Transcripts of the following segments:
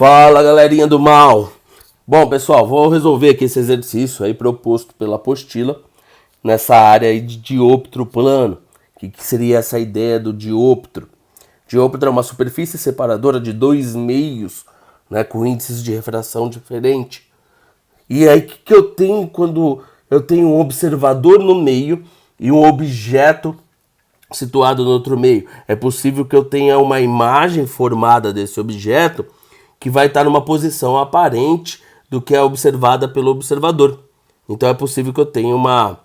Fala, galerinha do mal! Bom, pessoal, vou resolver aqui esse exercício aí proposto pela apostila nessa área aí de diôptro plano. O que seria essa ideia do diôptro? Diôptro é uma superfície separadora de dois meios, né, com índices de refração diferentes. E aí, o que eu tenho quando eu tenho um observador no meio e um objeto situado no outro meio? É possível que eu tenha uma imagem formada desse objeto que vai estar numa posição aparente do que é observada pelo observador. Então é possível que eu tenha uma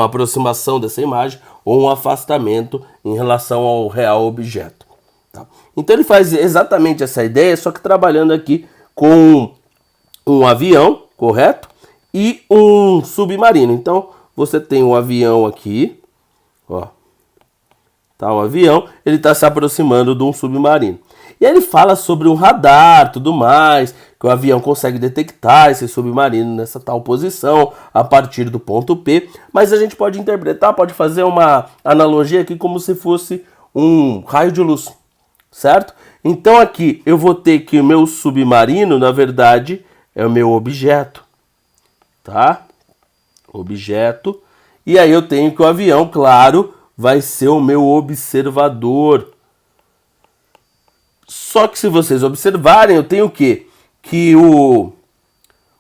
aproximação dessa imagem ou um afastamento em relação ao real objeto. Tá? Então ele faz exatamente essa ideia, só que trabalhando aqui com um avião, correto? E um submarino. Então você tem um avião aqui, ó. Tá, o avião, ele está se aproximando de um submarino. E aí ele fala sobre um radar, tudo mais, que o avião consegue detectar esse submarino nessa tal posição, a partir do ponto P. Mas a gente pode interpretar, pode fazer uma analogia aqui como se fosse um raio de luz, certo? Então aqui eu vou ter que o meu submarino, na verdade, é o meu objeto, tá? Objeto. E aí eu tenho que o avião, claro, vai ser o meu observador. Só que se vocês observarem, eu tenho o quê? Que o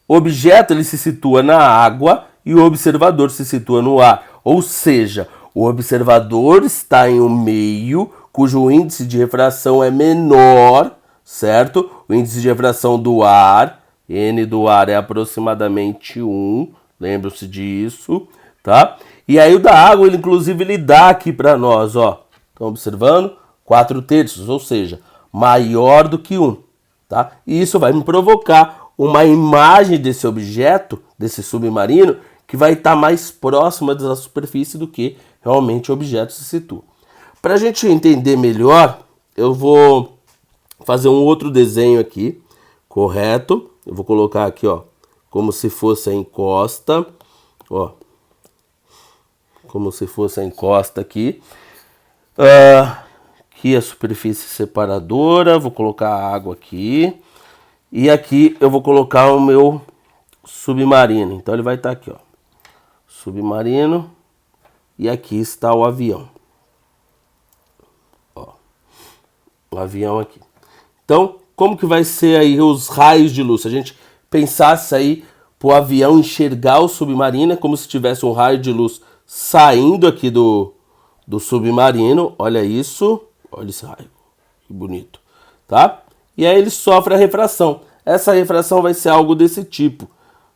objeto ele se situa na água e o observador se situa no ar. Ou seja, o observador está em um meio cujo índice de refração é menor, certo? O índice de refração do ar, N do ar é aproximadamente 1, lembram-se disso, tá? E aí o da água, ele inclusive ele dá aqui para nós, ó. Estão observando? 4/3, ou seja, maior do que 1, tá? E isso vai me provocar uma imagem desse objeto, desse submarino, que vai estar mais próxima da superfície do que realmente o objeto se situa. Para a gente entender melhor, eu vou fazer um outro desenho aqui, correto? Eu vou colocar aqui, ó, como se fosse a encosta, ó. Como se fosse a encosta aqui. Aqui a superfície separadora, vou colocar a água aqui. E aqui eu vou colocar o meu submarino. Então ele vai estar aqui, ó. Submarino. E aqui está o avião. Ó. O avião aqui. Então, como que vai ser aí os raios de luz? Se a gente pensasse aí para o avião enxergar o submarino, é como se tivesse um raio de luz saindo aqui do submarino. Olha isso. Olha esse raio. Que bonito. Tá? E aí ele sofre a refração. Essa refração vai ser algo desse tipo.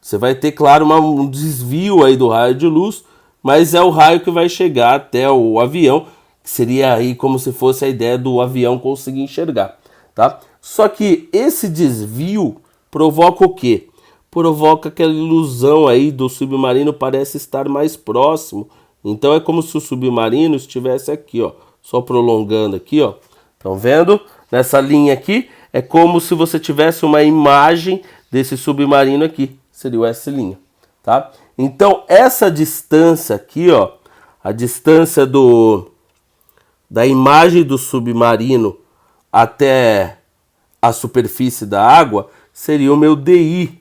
Você vai ter, claro, um desvio aí do raio de luz, mas é o raio que vai chegar até o avião, que seria aí como se fosse a ideia do avião conseguir enxergar. Tá? Só que esse desvio provoca o quê? Provoca aquela ilusão aí do submarino parece estar mais próximo. Então é como se o submarino estivesse aqui, ó, só prolongando aqui, ó. Estão vendo? Nessa linha aqui é como se você tivesse uma imagem desse submarino aqui, seria o S', tá? Então essa distância aqui, ó, a distância da imagem do submarino até a superfície da água seria o meu DI.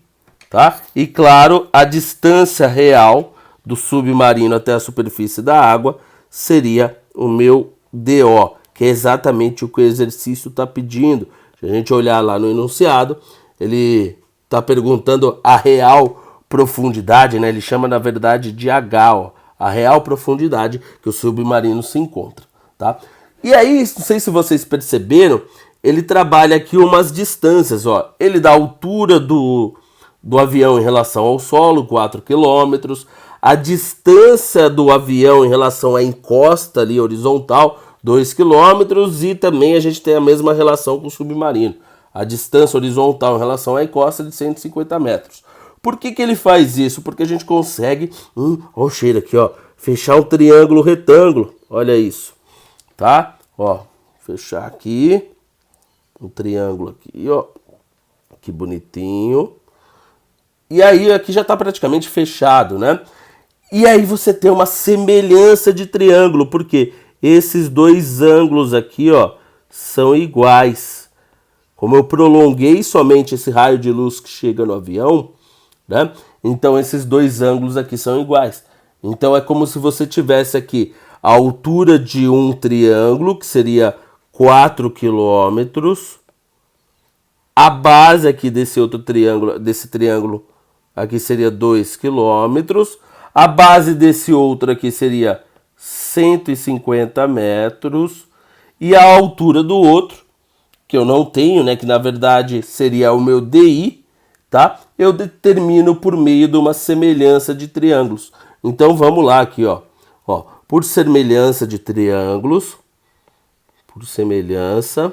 Tá? E claro, a distância real do submarino até a superfície da água seria o meu DO, que é exatamente o que o exercício está pedindo. Se a gente olhar lá no enunciado, ele está perguntando a real profundidade, né? Ele chama na verdade de H, ó, a real profundidade que o submarino se encontra. Tá? E aí, não sei se vocês perceberam, ele trabalha aqui umas distâncias. Ó. Ele dá a altura do avião em relação ao solo, 4 km, a distância do avião em relação à encosta ali horizontal, 2 km, e também a gente tem a mesma relação com o submarino, a distância horizontal em relação à encosta de 150 metros. Por que ele faz isso? Porque a gente consegue, olha o cheiro aqui, ó, fechar um triângulo retângulo, olha isso, tá? Ó, fechar aqui, um triângulo aqui, ó, que bonitinho. E aí aqui já está praticamente fechado, né? E aí você tem uma semelhança de triângulo, porque esses dois ângulos aqui, ó, são iguais. como eu prolonguei somente esse raio de luz que chega no avião, né? Então esses dois ângulos aqui são iguais. Então é como se você tivesse aqui a altura de um triângulo, que seria 4 quilômetros. A base aqui desse outro triângulo, desse triângulo aqui seria 2 quilômetros. A base desse outro aqui seria 150 metros. E a altura do outro, que eu não tenho, né, que na verdade seria o meu DI, tá? Eu determino por meio de uma semelhança de triângulos. Então vamos lá aqui, ó. Por semelhança de triângulos, por semelhança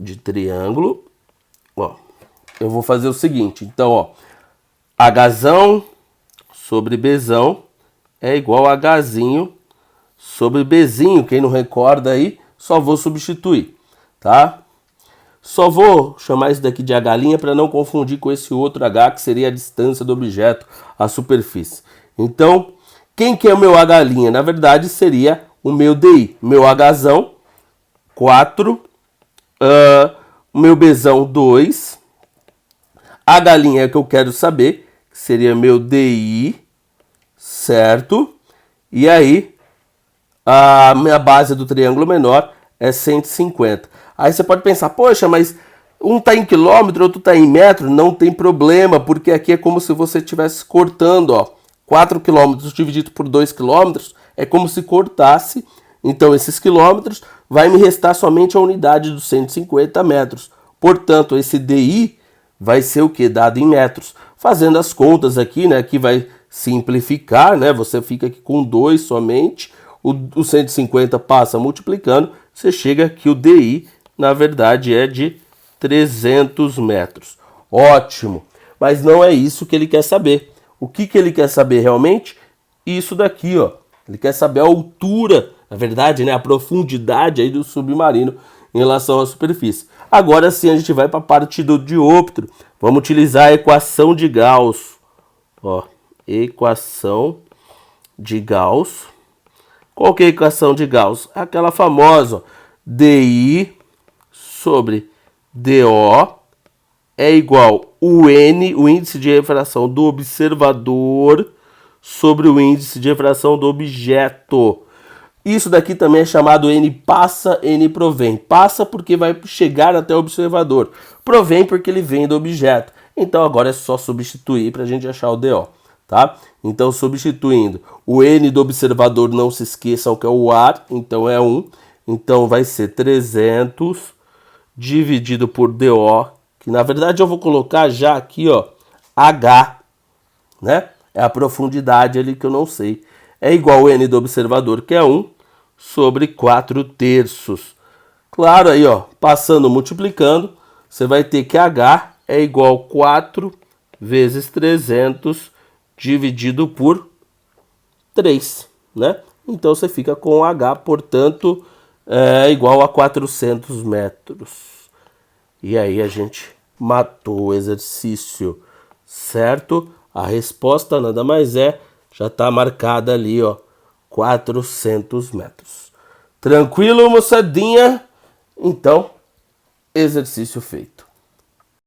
de triângulo, ó, eu vou fazer o seguinte. Então, ó, Hzão sobre Bzão é igual a Hzinho sobre Bzinho. Quem não recorda aí, só vou substituir, tá? Só vou chamar isso daqui de H' para não confundir com esse outro H, que seria a distância do objeto à superfície. Então, quem que é o meu H'? Na verdade, seria o meu DI. Meu Hzão, 4. O meu Bzão, 2. H' é o que eu quero saber, que seria meu DI, certo? E aí, a minha base do triângulo menor é 150. Aí você pode pensar, poxa, mas um está em quilômetro, outro está em metro. Não tem problema, porque aqui é como se você estivesse cortando, ó. 4 quilômetros dividido por 2 quilômetros é como se cortasse. Então, esses quilômetros vai me restar somente a unidade dos 150 metros. Portanto, esse DI vai ser o que? Dado em metros. Fazendo as contas aqui, né, que vai simplificar, né? Você fica aqui com 2 somente. O 150 passa multiplicando. Você chega que o DI, na verdade, é de 300 metros. Ótimo! Mas não é isso que ele quer saber. O que ele quer saber realmente? Isso daqui, ó. Ele quer saber a altura, na verdade, né, a profundidade aí do submarino em relação à superfície. Agora sim a gente vai para a parte do diôptero. Vamos utilizar a equação de Gauss. Ó, equação de Gauss. Qual que é a equação de Gauss? Aquela famosa, ó, DI sobre DO é igual o N, o índice de refração do observador, sobre o índice de refração do objeto. Isso daqui também é chamado N passa, N provém. Passa porque vai chegar até o observador. Provém porque ele vem do objeto. Então agora é só substituir para a gente achar o DO. Tá? Então, substituindo o N do observador, não se esqueçam que é o ar, então é 1. Então, vai ser 300 dividido por DO, que na verdade eu vou colocar já aqui, ó, H, né? É a profundidade ali que eu não sei. É igual ao N do observador, que é 1, sobre 4/3. Claro, aí, ó, passando, multiplicando, você vai ter que H é igual a 4 vezes 300 dividido por 3, né? Então você fica com H, portanto, é igual a 400 metros. E aí a gente matou o exercício, certo? A resposta nada mais é, já está marcada ali, ó, 400 metros. Tranquilo, moçadinha? Então, exercício feito.